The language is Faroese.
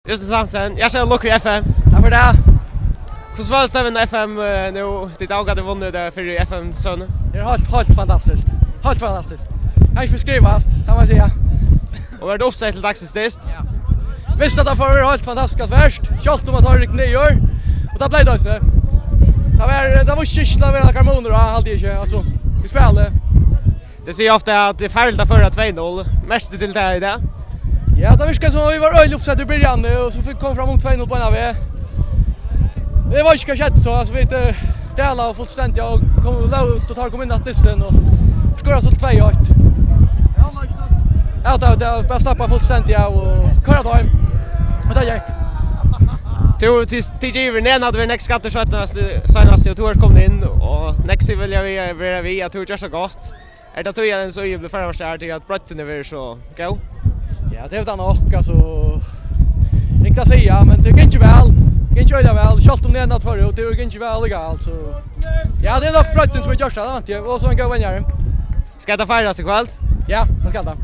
Just Hansen, jag kör Lucky FM. Ja, för det. Hur var stämningen FM nu? Det avgådde vunnit där för FM sån. Det är helt fantastiskt. Helt fantastiskt. Kan inte beskrivas, kan man säga. Och var det uppsett till dagens test? Ja. Visst att det var helt fantastiskt värst. Kjolt om att ha rykt nyår. Och det blev det också. Det var kyssla med karmoner och alltid inte. Alltså, vi spelade. Det säger ofta att det är färdigt att föra 2-0. Mest till det i det. Ja, det verkar som att vi var öjligt uppsatt i början och så fick kom fram mot 2-0 på en av vi. Det var inte kanske så, alltså vi inte delade och fullständigt och kom in att disten och skorade så 2-1. Ja, det var bara slappa fullständigt och köra då hem. Och det gick. Du till giver ner hade vi nästa skatterskötnas och Tor kom in och nästa vill jag vi att Tor så gott. Är det tog så ju blir först är till att brotten är så go. Ja, det är det nog alltså. Inte säga, men det går inte väl. Det går inte väl. Schalt om det för och det går inte väl legalt så. Ja, det är nog brotten som är just det, och så en gå vänner. Ska det firas ikväll? Ja, det ska det.